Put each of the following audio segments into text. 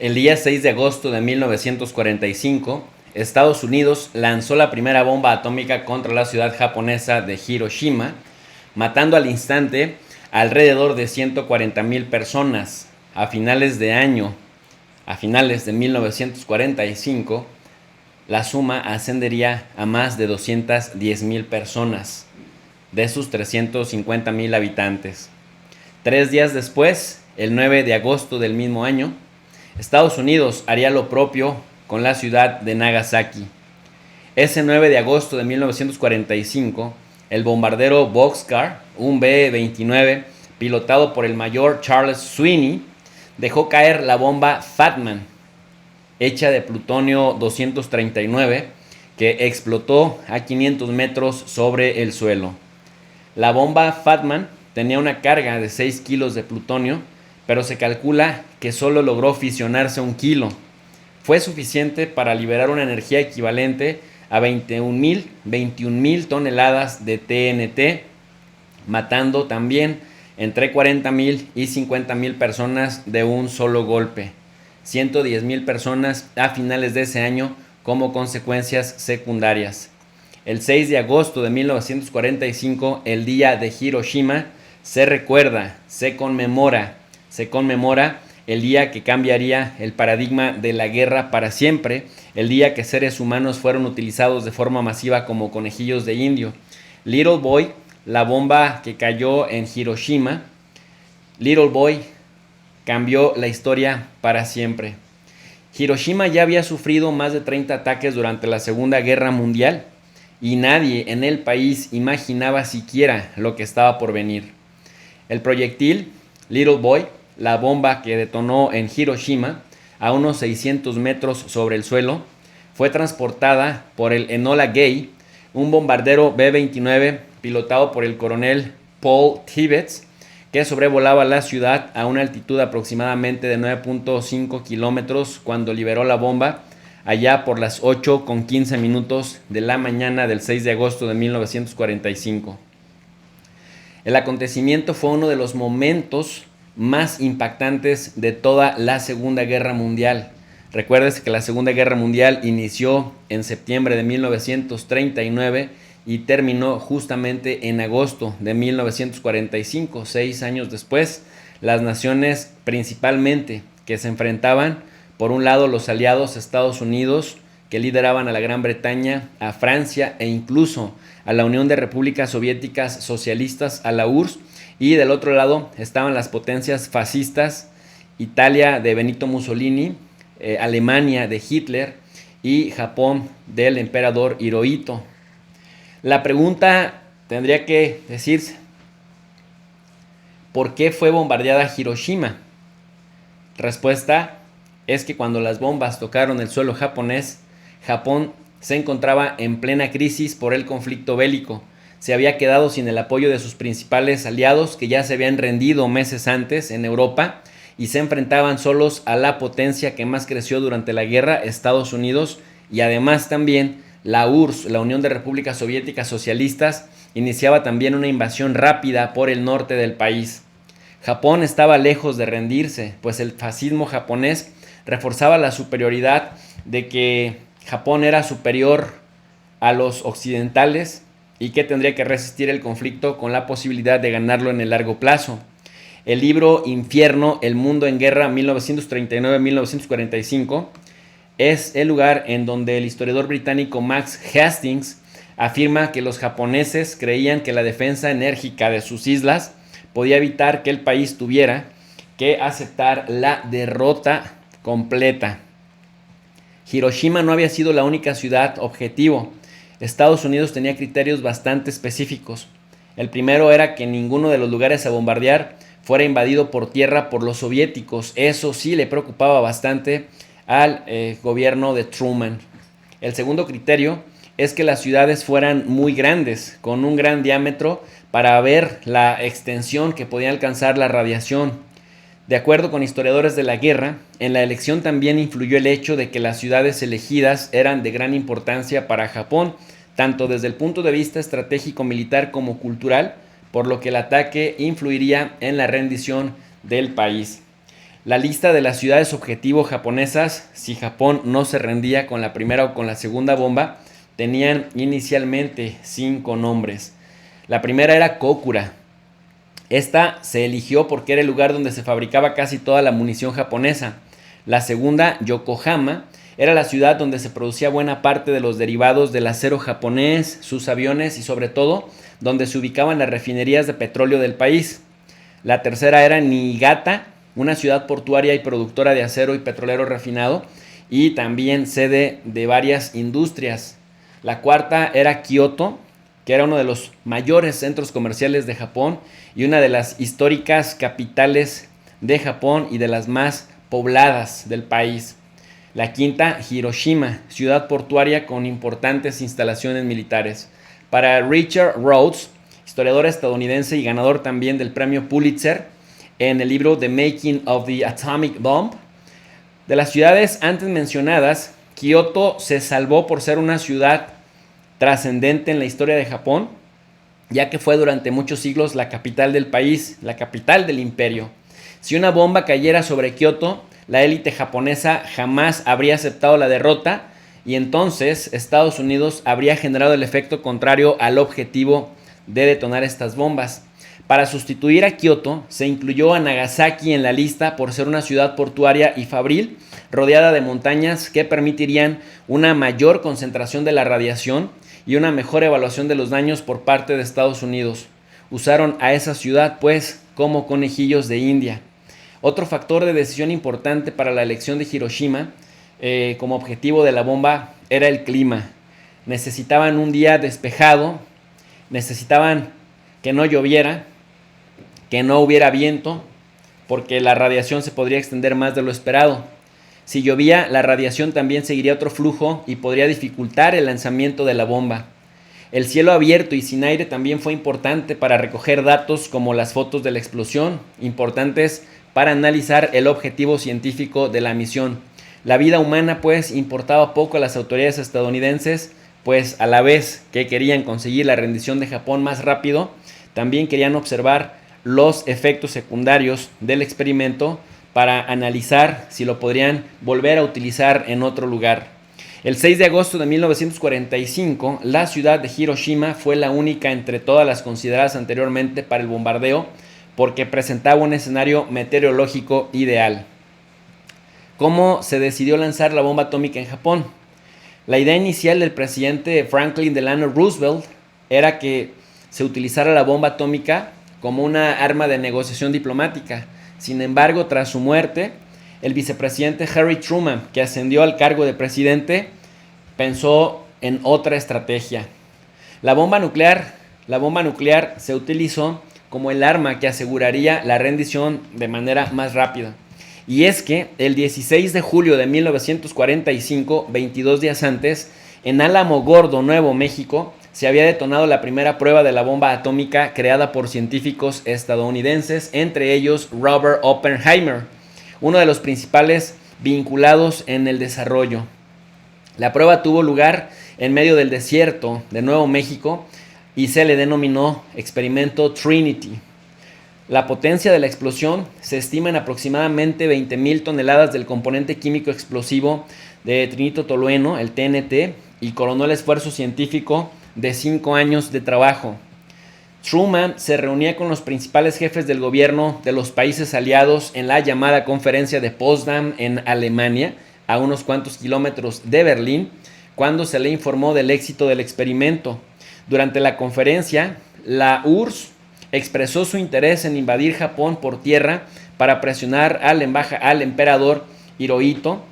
El día 6 de agosto de 1945, Estados Unidos lanzó la primera bomba atómica contra la ciudad japonesa de Hiroshima, matando al instante alrededor de 140,000 personas. A finales de 1945, la suma ascendería a más de 210,000 personas, de sus 350,000 habitantes. 3 días después, el 9 de agosto del mismo año, Estados Unidos haría lo propio con la ciudad de Nagasaki. Ese 9 de agosto de 1945, el bombardero Boxcar, un B-29, pilotado por el mayor Charles Sweeney, dejó caer la bomba Fat Man, hecha de plutonio 239, que explotó a 500 metros sobre el suelo. La bomba Fat Man tenía una carga de 6 kilos de plutonio, pero se calcula que solo logró fisionarse 1 kilo. Fue suficiente para liberar una energía equivalente a 21,000 toneladas de TNT, matando también entre 40,000 y 50,000 personas de un solo golpe. 110,000 personas a finales de ese año como consecuencias secundarias. El 6 de agosto de 1945, el día de Hiroshima, se recuerda, se conmemora el día que cambiaría el paradigma de la guerra para siempre, el día que seres humanos fueron utilizados de forma masiva como conejillos de indio. Little Boy, la bomba que cayó en Hiroshima, Little Boy cambió la historia para siempre. Hiroshima ya había sufrido más de 30 ataques durante la Segunda Guerra Mundial y nadie en el país imaginaba siquiera lo que estaba por venir. El proyectil Little Boy, la bomba que detonó en Hiroshima, a unos 600 metros sobre el suelo, fue transportada por el Enola Gay, un bombardero B-29 pilotado por el coronel Paul Tibbets, que sobrevolaba la ciudad a una altitud aproximadamente de 9.5 kilómetros cuando liberó la bomba allá por las 8:15 de la mañana del 6 de agosto de 1945. El acontecimiento fue uno de los momentos más impactantes de toda la Segunda Guerra Mundial. Recuerdes que la Segunda Guerra Mundial inició en septiembre de 1939 y terminó justamente en agosto de 1945, 6 años después. Las naciones principalmente que se enfrentaban, por un lado los aliados Estados Unidos, que lideraban a la Gran Bretaña, a Francia e incluso a la Unión de Repúblicas Soviéticas Socialistas, a la URSS, y del otro lado estaban las potencias fascistas, Italia de Benito Mussolini, Alemania de Hitler y Japón del emperador Hirohito. La pregunta tendría que decirse, ¿por qué fue bombardeada Hiroshima? Respuesta es que cuando las bombas tocaron el suelo japonés, Japón se encontraba en plena crisis por el conflicto bélico. Se había quedado sin el apoyo de sus principales aliados, que ya se habían rendido meses antes en Europa, y se enfrentaban solos a la potencia que más creció durante la guerra, Estados Unidos, y además también la URSS, la Unión de Repúblicas Soviéticas Socialistas, iniciaba también una invasión rápida por el norte del país. Japón estaba lejos de rendirse, pues el fascismo japonés reforzaba la superioridad de que Japón era superior a los occidentales y que tendría que resistir el conflicto con la posibilidad de ganarlo en el largo plazo. El libro Infierno, el mundo en guerra, 1939-1945, es el lugar en donde el historiador británico Max Hastings afirma que los japoneses creían que la defensa enérgica de sus islas podía evitar que el país tuviera que aceptar la derrota completa. Hiroshima no había sido la única ciudad objetivo. Estados Unidos tenía criterios bastante específicos. El primero era que ninguno de los lugares a bombardear fuera invadido por tierra por los soviéticos. Eso sí le preocupaba bastante al gobierno de Truman. El segundo criterio es que las ciudades fueran muy grandes, con un gran diámetro para ver la extensión que podía alcanzar la radiación. De acuerdo con historiadores de la guerra, en la elección también influyó el hecho de que las ciudades elegidas eran de gran importancia para Japón, tanto desde el punto de vista estratégico militar como cultural, por lo que el ataque influiría en la rendición del país. la lista de las ciudades objetivo japonesas, si Japón no se rendía con la primera o con la segunda bomba, tenían inicialmente 5 nombres. La primera era Kokura. Esta se eligió porque era el lugar donde se fabricaba casi toda la munición japonesa. La segunda, Yokohama, era la ciudad donde se producía buena parte de los derivados del acero japonés, sus aviones y sobre todo donde se ubicaban las refinerías de petróleo del país. La tercera era Niigata, una ciudad portuaria y productora de acero y petrolero refinado y también sede de varias industrias. La cuarta era Kioto, que era uno de los mayores centros comerciales de Japón y una de las históricas capitales de Japón y de las más pobladas del país. La quinta, Hiroshima, ciudad portuaria con importantes instalaciones militares. Para Richard Rhodes, historiador estadounidense y ganador también del premio Pulitzer, en el libro The Making of the Atomic Bomb, de las ciudades antes mencionadas, Kioto se salvó por ser una ciudad trascendente en la historia de Japón, ya que fue durante muchos siglos la capital del país, la capital del imperio. Si una bomba cayera sobre Kioto, la élite japonesa jamás habría aceptado la derrota y entonces Estados Unidos habría generado el efecto contrario al objetivo de detonar estas bombas. Para sustituir a Kioto, se incluyó a Nagasaki en la lista por ser una ciudad portuaria y fabril, rodeada de montañas que permitirían una mayor concentración de la radiación y una mejor evaluación de los daños por parte de Estados Unidos. Usaron a esa ciudad, pues, como conejillos de India. Otro factor de decisión importante para la elección de Hiroshima como objetivo de la bomba era el clima. Necesitaban un día despejado, necesitaban que no lloviera, que no hubiera viento, porque la radiación se podría extender más de lo esperado. Si llovía, la radiación también seguiría otro flujo y podría dificultar el lanzamiento de la bomba. El cielo abierto y sin aire también fue importante para recoger datos como las fotos de la explosión, importantes para analizar el objetivo científico de la misión. La vida humana, pues, importaba poco a las autoridades estadounidenses, pues a la vez que querían conseguir la rendición de Japón más rápido, también querían observar los efectos secundarios del experimento para analizar si lo podrían volver a utilizar en otro lugar. El 6 de agosto de 1945, la ciudad de Hiroshima fue la única entre todas las consideradas anteriormente para el bombardeo porque presentaba un escenario meteorológico ideal. ¿Cómo se decidió lanzar la bomba atómica en Japón? La idea inicial del presidente Franklin Delano Roosevelt era que se utilizara la bomba atómica como una arma de negociación diplomática. Sin embargo, tras su muerte, el vicepresidente Harry Truman, que ascendió al cargo de presidente, pensó en otra estrategia. La bomba nuclear se utilizó como el arma que aseguraría la rendición de manera más rápida. Y es que el 16 de julio de 1945, 22 días antes, en Alamogordo, Nuevo México, se había detonado la primera prueba de la bomba atómica creada por científicos estadounidenses, entre ellos Robert Oppenheimer, uno de los principales vinculados en el desarrollo. La prueba tuvo lugar en medio del desierto de Nuevo México y se le denominó Experimento Trinity. La potencia de la explosión se estima en aproximadamente 20,000 toneladas del componente químico explosivo de trinito tolueno, el TNT, y coronó el esfuerzo científico de 5 años de trabajo. Truman se reunía con los principales jefes del gobierno de los países aliados en la llamada Conferencia de Potsdam en Alemania, a unos cuantos kilómetros de Berlín, cuando se le informó del éxito del experimento. Durante la conferencia, la URSS expresó su interés en invadir Japón por tierra para presionar al emperador Hirohito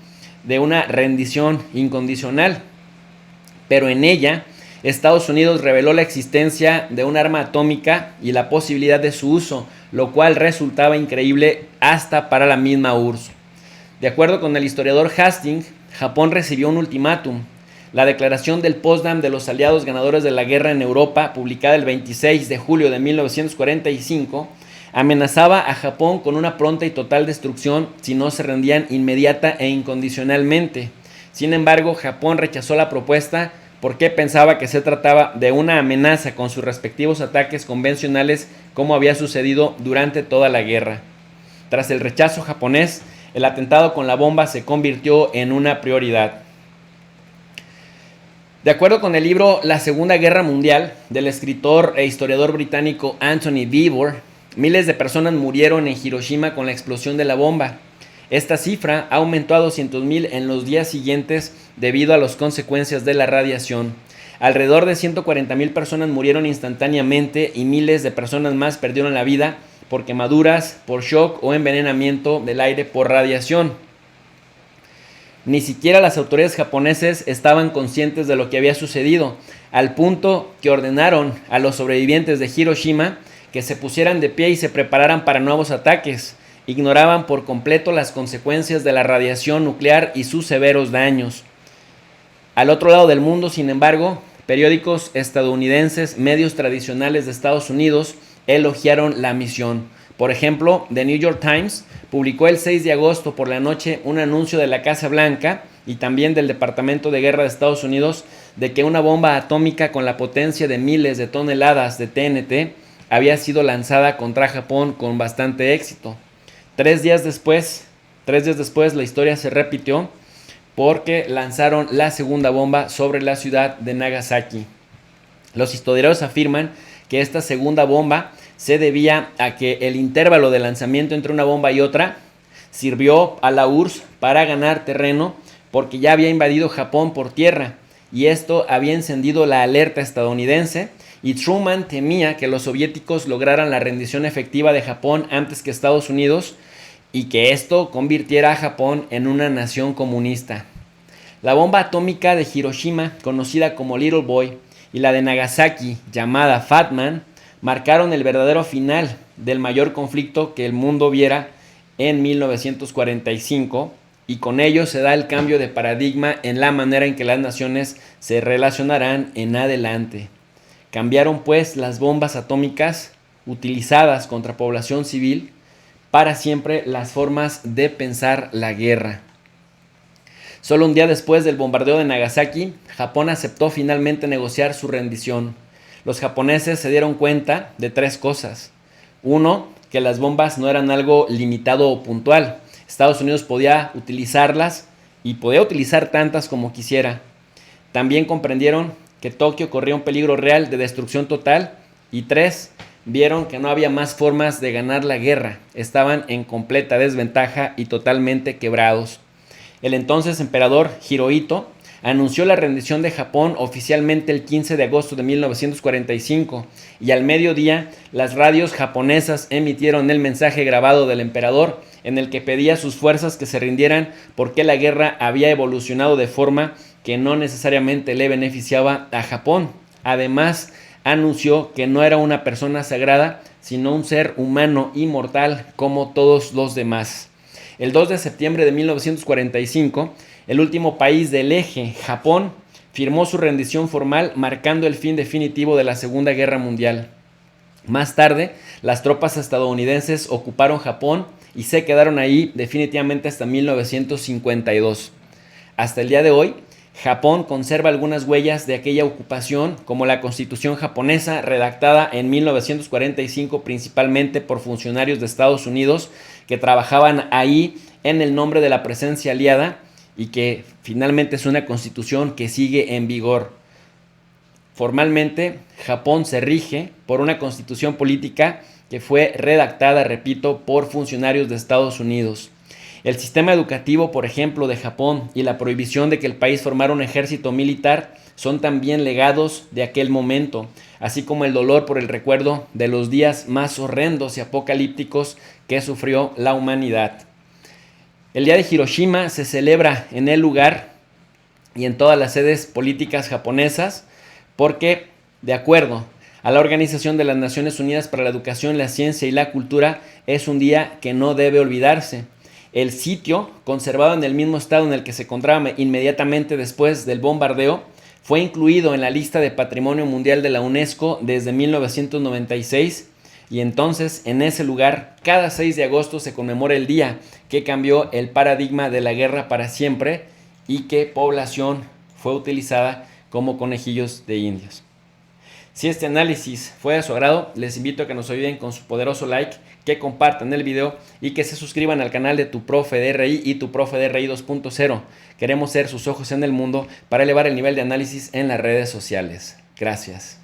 de una rendición incondicional. Pero en ella, Estados Unidos reveló la existencia de un arma atómica y la posibilidad de su uso, lo cual resultaba increíble hasta para la misma URSS. De acuerdo con el historiador Hastings, Japón recibió un ultimátum. La declaración del Potsdam de los aliados ganadores de la guerra en Europa, publicada el 26 de julio de 1945, amenazaba a Japón con una pronta y total destrucción si no se rendían inmediata e incondicionalmente. Sin embargo, Japón rechazó la propuesta porque pensaba que se trataba de una amenaza con sus respectivos ataques convencionales como había sucedido durante toda la guerra. Tras el rechazo japonés, el atentado con la bomba se convirtió en una prioridad. De acuerdo con el libro La Segunda Guerra Mundial del escritor e historiador británico Anthony Beevor, miles de personas murieron en Hiroshima con la explosión de la bomba. Esta cifra aumentó a 200,000 en los días siguientes debido a las consecuencias de la radiación. Alrededor de 140,000 personas murieron instantáneamente y miles de personas más perdieron la vida por quemaduras, por shock o envenenamiento del aire por radiación. Ni siquiera las autoridades japonesas estaban conscientes de lo que había sucedido, al punto que ordenaron a los sobrevivientes de Hiroshima que se pusieran de pie y se prepararan para nuevos ataques. Ignoraban por completo las consecuencias de la radiación nuclear y sus severos daños. Al otro lado del mundo, sin embargo, periódicos estadounidenses, medios tradicionales de Estados Unidos, elogiaron la misión. Por ejemplo, The New York Times publicó el 6 de agosto por la noche un anuncio de la Casa Blanca y también del Departamento de Guerra de Estados Unidos de que una bomba atómica con la potencia de miles de toneladas de TNT había sido lanzada contra Japón con bastante éxito. Tres días después, la historia se repitió porque lanzaron la segunda bomba sobre la ciudad de Nagasaki. Los historiadores afirman que esta segunda bomba se debía a que el intervalo de lanzamiento entre una bomba y otra sirvió a la URSS para ganar terreno porque ya había invadido Japón por tierra y esto había encendido la alerta estadounidense y Truman temía que los soviéticos lograran la rendición efectiva de Japón antes que Estados Unidos y que esto convirtiera a Japón en una nación comunista. La bomba atómica de Hiroshima, conocida como Little Boy, y la de Nagasaki, llamada Fat Man, marcaron el verdadero final del mayor conflicto que el mundo viera en 1945 y con ello se da el cambio de paradigma en la manera en que las naciones se relacionarán en adelante. Cambiaron pues las bombas atómicas utilizadas contra población civil para siempre las formas de pensar la guerra. Solo un día después del bombardeo de Nagasaki, Japón aceptó finalmente negociar su rendición. Los japoneses se dieron cuenta de tres cosas. Uno, que las bombas no eran algo limitado o puntual. Estados Unidos podía utilizarlas y podía utilizar tantas como quisiera. También comprendieron que Tokio corría un peligro real de destrucción total. Y tres, vieron que no había más formas de ganar la guerra. Estaban en completa desventaja y totalmente quebrados. El entonces emperador Hirohito anunció la rendición de Japón oficialmente el 15 de agosto de 1945 y al mediodía las radios japonesas emitieron el mensaje grabado del emperador en el que pedía a sus fuerzas que se rindieran porque la guerra había evolucionado de forma que no necesariamente le beneficiaba a Japón. Además, anunció que no era una persona sagrada, sino un ser humano inmortal como todos los demás. El 2 de septiembre de 1945, el último país del eje, Japón, firmó su rendición formal marcando el fin definitivo de la Segunda Guerra Mundial. Más tarde, las tropas estadounidenses ocuparon Japón y se quedaron ahí definitivamente hasta 1952. Hasta el día de hoy, Japón conserva algunas huellas de aquella ocupación, como la Constitución japonesa, redactada en 1945 principalmente por funcionarios de Estados Unidos que trabajaban ahí en el nombre de la presencia aliada y que finalmente es una constitución que sigue en vigor. Formalmente, Japón se rige por una constitución política que fue redactada, repito, por funcionarios de Estados Unidos. El sistema educativo, por ejemplo, de Japón y la prohibición de que el país formara un ejército militar son también legados de aquel momento, así como el dolor por el recuerdo de los días más horrendos y apocalípticos que sufrió la humanidad. El día de Hiroshima se celebra en el lugar y en todas las sedes políticas japonesas porque, de acuerdo a la Organización de las Naciones Unidas para la Educación, la Ciencia y la Cultura, es un día que no debe olvidarse. El sitio, conservado en el mismo estado en el que se encontraba inmediatamente después del bombardeo, fue incluido en la lista de Patrimonio Mundial de la UNESCO desde 1996 y entonces en ese lugar cada 6 de agosto se conmemora el día que cambió el paradigma de la guerra para siempre y que población fue utilizada como conejillos de indios. Si este análisis fue de su agrado, les invito a que nos ayuden con su poderoso like, que compartan el video y que se suscriban al canal de Tu Profe de RI y Tu Profe de RI 2.0. Queremos ser sus ojos en el mundo para elevar el nivel de análisis en las redes sociales. Gracias.